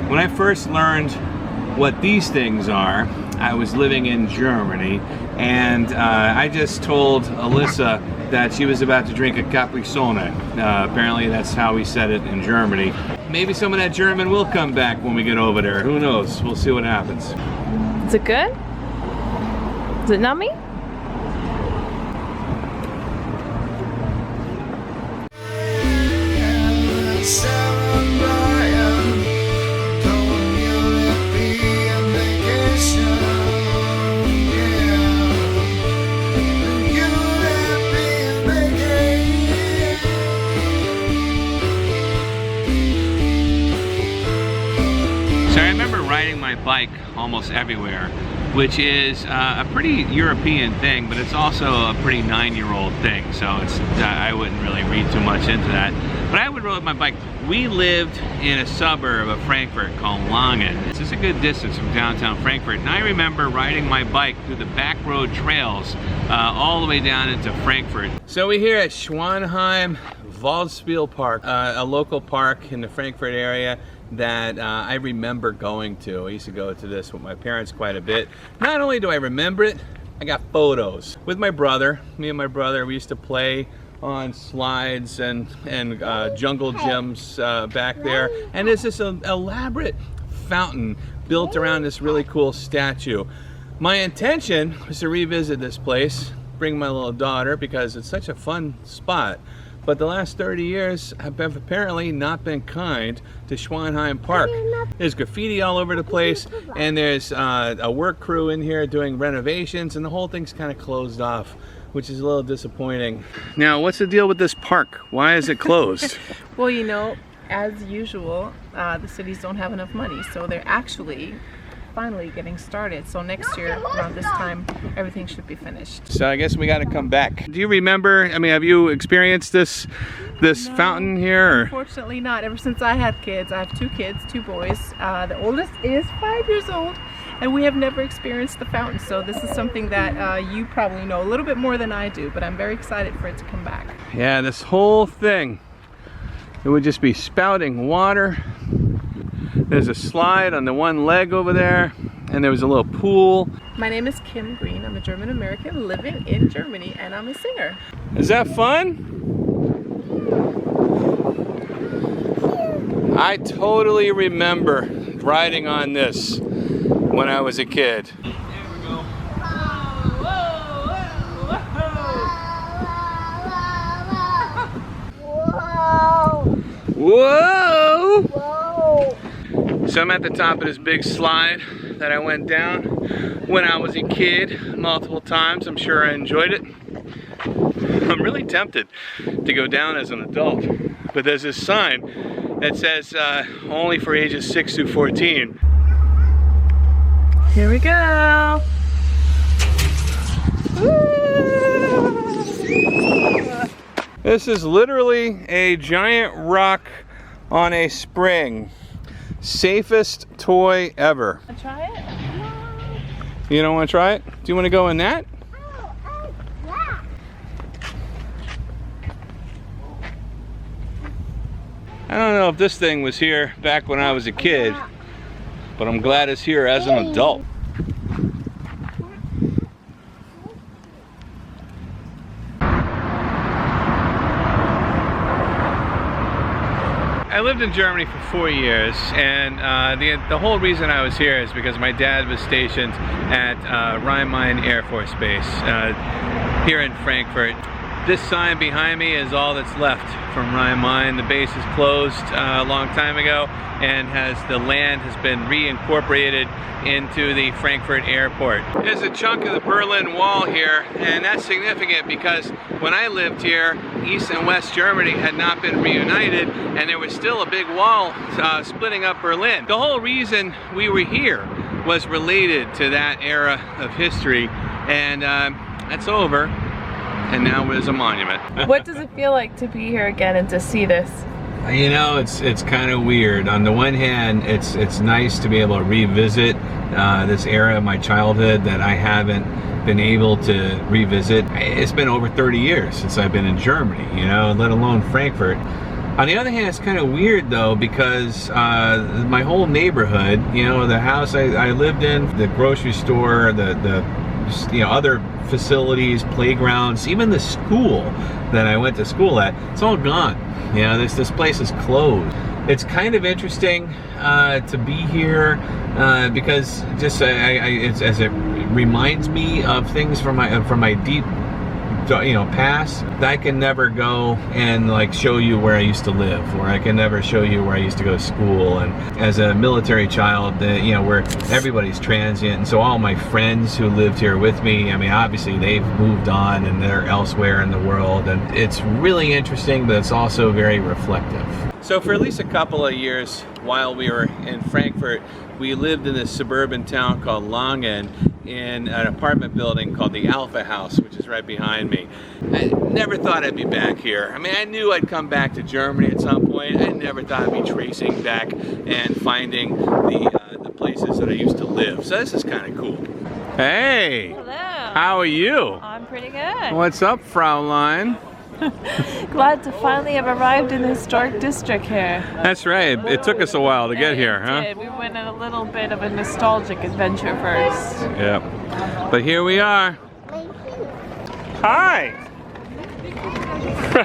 When I first learned what these things are, I was living in Germany, and I just told Alyssa that she was about to drink a capri-sonne. Apparently that's how we said it in Germany. Maybe some of that German will come back when we get over there. Who knows? We'll see what happens. Is it good? Is it nummy? Riding my bike almost everywhere, which is a pretty European thing, but it's also a pretty 9-year-old thing, so it's I wouldn't really read too much into that. But I would ride my bike. We lived in a suburb of Frankfurt called Langen. It's just a good distance from downtown Frankfurt, and I remember riding my bike through the back road trails all the way down into Frankfurt. So we're here at Schwanheim Waldspiel Park, a local park in the Frankfurt area that I remember going to. I used to go to this with my parents quite a bit. Not only do I remember it, I got photos with my brother. Me and my brother, we used to play on slides and jungle gyms back there. And there's this elaborate fountain built around this really cool statue. My intention was to revisit this place, bring my little daughter, because it's such a fun spot. But the last 30 years have apparently not been kind to Schwanheim Park. There's graffiti all over the place, and there's a work crew in here doing renovations, and the whole thing's kind of closed off, which is a little disappointing. Now, what's the deal with this park? Why is it closed? Well, you know, as usual, the cities don't have enough money, so they're actually finally getting started. So next year around this time everything should be finished. So I guess we got to come back. Do you remember, I mean, have you experienced this No, fountain here? Or? Unfortunately not. Ever since I had kids, I have 2 kids, 2 boys. The oldest is 5 years old, and we have never experienced the fountain. So this is something that you probably know a little bit more than I do, but I'm very excited for it to come back. Yeah, this whole thing, it would just be spouting water. There's a slide on the one leg over there, and there was a little pool. My name is Kim Green. I'm a German American living in Germany, and I'm a singer. Is that fun? I totally remember riding on this when I was a kid. There we go. Whoa! Whoa! So I'm at the top of this big slide that I went down when I was a kid multiple times. I'm sure I enjoyed it. I'm really tempted to go down as an adult, but there's this sign that says only for ages 6 through 14. Here we go. This is literally a giant rock on a spring. Safest toy ever. Wanna try it? You don't want to try it? Do you want to go in that? Yeah. I don't know if this thing was here back when I was a kid, but I'm glad it's here as an adult. I lived in Germany for 4 years, and the whole reason I was here is because my dad was stationed at Rhein Main Air Base here in Frankfurt. This sign behind me is all that's left from Rhein Main. The base is closed a long time ago, and the land has been reincorporated into the Frankfurt airport. There's a chunk of the Berlin Wall here, and that's significant because when I lived here, East and West Germany had not been reunited, and there was still a big wall splitting up Berlin. The whole reason we were here was related to that era of history, and that's over, and now there's a monument. What does it feel like to be here again and to see this? You know, it's kind of weird. On the one hand, it's nice to be able to revisit this era of my childhood that I haven't been able to revisit. It's been over 30 years since I've been in Germany, you know, let alone Frankfurt. On the other hand, it's kind of weird though, because my whole neighborhood, you know, the house I lived in, the grocery store, the you know, other facilities, playgrounds, even the school that I went to school at, it's all gone. You know, this place is closed. It's kind of interesting to be here because just as it reminds me of things from my deep, you know, past. I can never go and like show you where I used to live, or I can never show you where I used to go to school. And as a military child, you know, where everybody's transient, and so all my friends who lived here with me, I mean, obviously they've moved on and they're elsewhere in the world, and it's really interesting, but it's also very reflective. So for at least a couple of years while we were in Frankfurt, we lived in this suburban town called Langen in an apartment building called the Alpha-House, which is right behind me. I never thought I'd be back here. I mean, I knew I'd come back to Germany at some point. I never thought I'd be tracing back and finding the places that I used to live. So this is kind of cool. Hey! Hello. How are you? I'm pretty good. What's up, Fraulein? Glad to finally have arrived in the historic district here. That's right. It took us a while to get here, huh? It did. We went on a little bit of a nostalgic adventure first. Yeah. But here we are. Hi!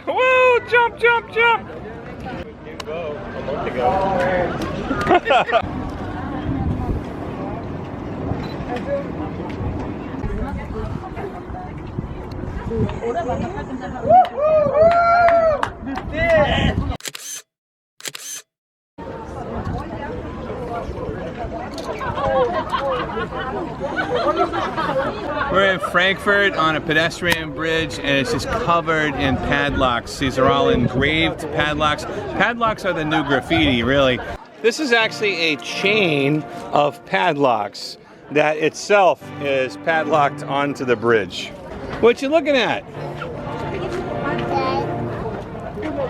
Woo! Jump, jump, jump! We're in Frankfurt on a pedestrian bridge, and it's just covered in padlocks. These are all engraved padlocks. Padlocks are the new graffiti, really. This is actually a chain of padlocks that itself is padlocked onto the bridge. What you looking at?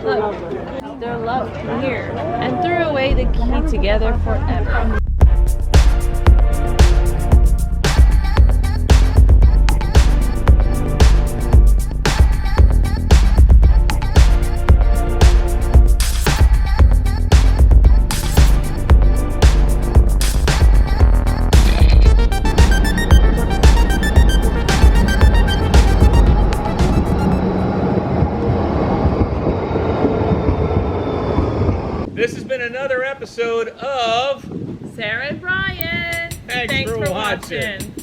Look, they're locked here and threw away the key together forever. This has been another episode of Sarah and Brian, Thanks for watching.